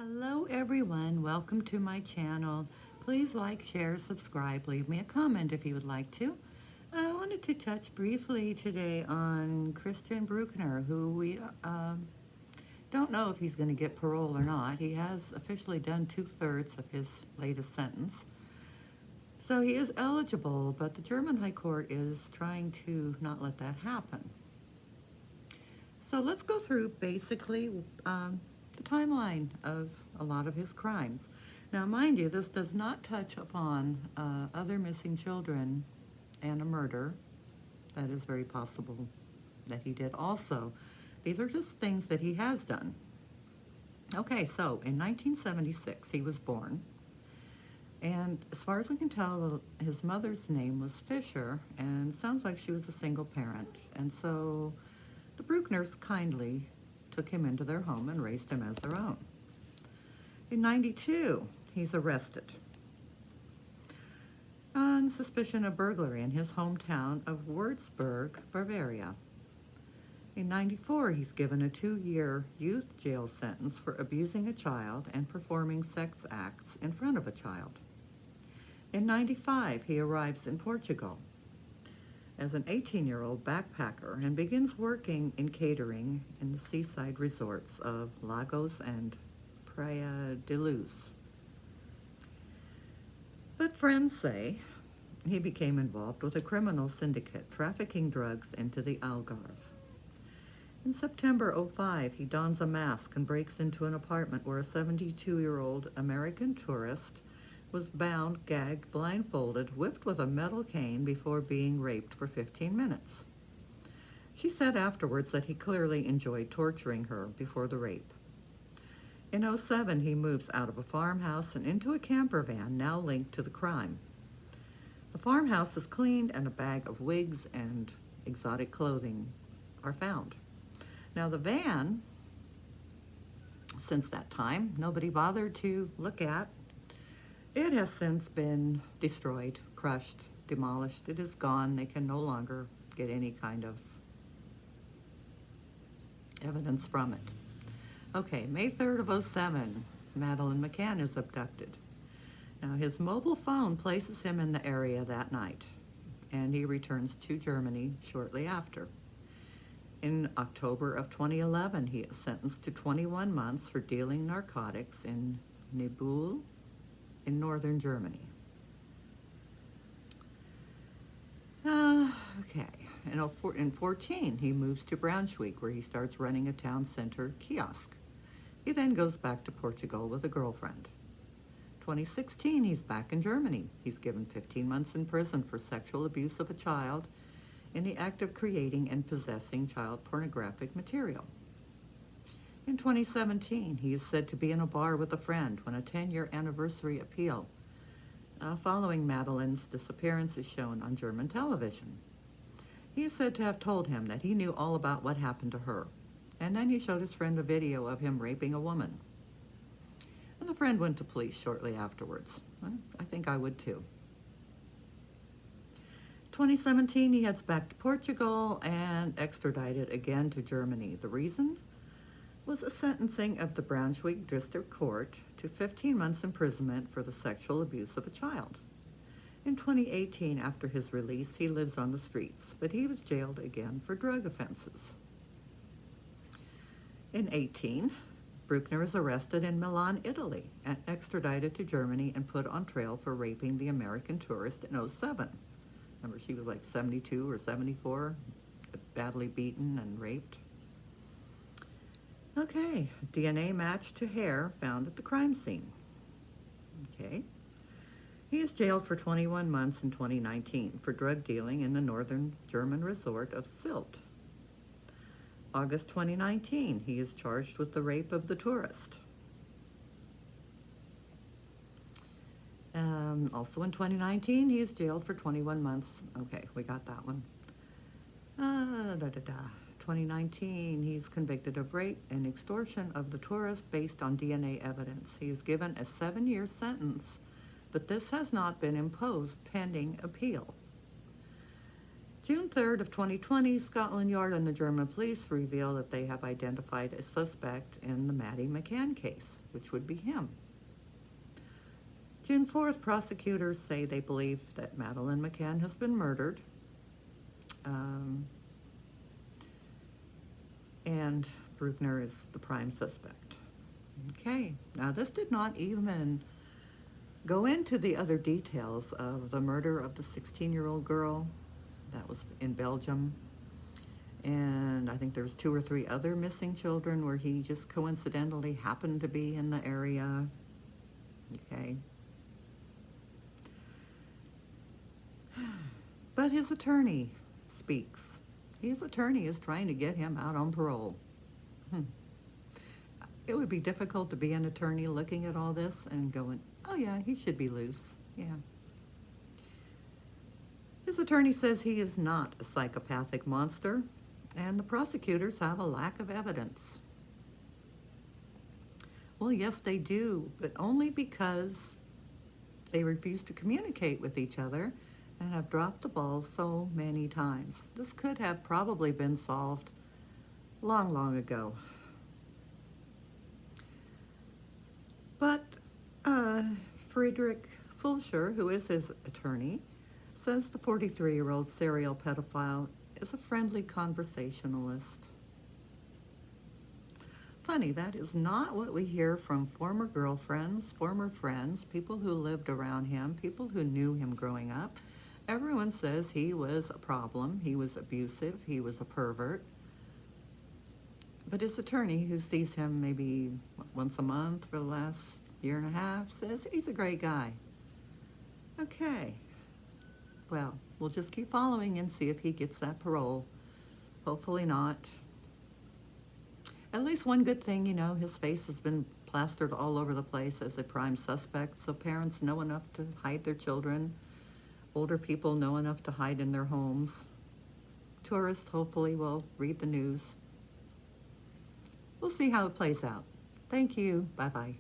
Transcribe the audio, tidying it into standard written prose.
Hello everyone, welcome to my channel. Please like, share, subscribe, leave me a comment if you would like to. I wanted to touch briefly today on Christian Brueckner, who we don't know if he's going to get parole or not. He has officially done 2/3 of his latest sentence. So he is eligible, but the German High Court is trying to not let that happen. So let's go through basically the timeline of a lot of his crimes. Now, mind you, this does not touch upon other missing children and a murder. That is very possible that he did also. These are just things that he has done. Okay, so in 1976, he was born. And as far as we can tell, his mother's name was Fisher, and sounds like she was a single parent. And so the Brueckners kindly took him into their home and raised him as their own. In 92, he's arrested on suspicion of burglary in his hometown of Würzburg, Bavaria. In 94, he's given a 2-year youth jail sentence for abusing a child and performing sex acts in front of a child. In 95, he arrives in Portugal as an 18-year-old backpacker and begins working in catering in the seaside resorts of Lagos and Praia de Luz. But friends say he became involved with a criminal syndicate trafficking drugs into the Algarve. In September 05, he dons a mask and breaks into an apartment where a 72-year-old American tourist was bound, gagged, blindfolded, whipped with a metal cane before being raped for 15 minutes. She said afterwards that he clearly enjoyed torturing her before the rape. In 07, he moves out of a farmhouse and into a camper van now linked to the crime. The farmhouse is cleaned and a bag of wigs and exotic clothing are found. Now the van, since that time, nobody bothered to look at. It has since been destroyed, crushed, demolished. It is gone. They can no longer get any kind of evidence from it. Okay, May 3rd of 07, Madeleine McCann is abducted. Now, his mobile phone places him in the area that night, and he returns to Germany shortly after. In October of 2011, he is sentenced to 21 months for dealing narcotics in Nebul in northern Germany. In 14, he moves to Braunschweig, where he starts running a town center kiosk. He then goes back to Portugal with a girlfriend. 2016, he's back in Germany. He's given 15 months in prison for sexual abuse of a child in the act of creating and possessing child pornographic material. In 2017, he is said to be in a bar with a friend when a 10-year anniversary appeal following Madeleine's disappearance is shown on German television. He is said to have told him that he knew all about what happened to her, and then he showed his friend a video of him raping a woman. And the friend went to police shortly afterwards. I think I would too. 2017, he heads back to Portugal and extradited again to Germany. The reason was a sentencing of the Braunschweig District Court to 15 months imprisonment for the sexual abuse of a child. In 2018, after his release, he lives on the streets, but he was jailed again for drug offenses. In 18, Brueckner is arrested in Milan, Italy, and extradited to Germany and put on trial for raping the American tourist in 07. Remember, she was like 72 or 74, badly beaten and raped. Okay, DNA match to hair found at the crime scene. Okay. He is jailed for 21 months in 2019 for drug dealing in the northern German resort of Sylt. August 2019, he is charged with the rape of the tourist. Also in 2019, he is jailed for 21 months. Okay, we got that one. 2019, he's convicted of rape and extortion of the tourist based on DNA evidence. He is given a 7-year sentence, but this has not been imposed pending appeal. June 3rd of 2020, Scotland Yard and the German police reveal that they have identified a suspect in the Maddie McCann case, which would be him. June 4th, prosecutors say they believe that Madeleine McCann has been murdered. And Brueckner is the prime suspect. Okay, now this did not even go into the other details of the murder of the 16-year-old girl that was in Belgium. And I think there's 2 or 3 other missing children where he just coincidentally happened to be in the area. Okay. But his attorney speaks. His attorney is trying to get him out on parole. It would be difficult to be an attorney looking at all this and going, oh yeah, he should be loose. Yeah. His attorney says he is not a psychopathic monster, and the prosecutors have a lack of evidence. Well, yes, they do, but only because they refuse to communicate with each other and have dropped the ball so many times. This could have probably been solved long, long ago. But Friedrich Fulcher, who is his attorney, says the 43-year-old serial pedophile is a friendly conversationalist. Funny, that is not what we hear from former girlfriends, former friends, people who lived around him, people who knew him growing up. Everyone says he was a problem, he was abusive, he was a pervert. But his attorney, who sees him maybe once a month for the last year and a half, says he's a great guy. Okay. Well, we'll just keep following and see if he gets that parole. Hopefully not. At least one good thing, his face has been plastered all over the place as a prime suspect, so parents know enough to hide their children. Older people know enough to hide in their homes. Tourists hopefully will read the news. We'll see how it plays out. Thank you. Bye-bye.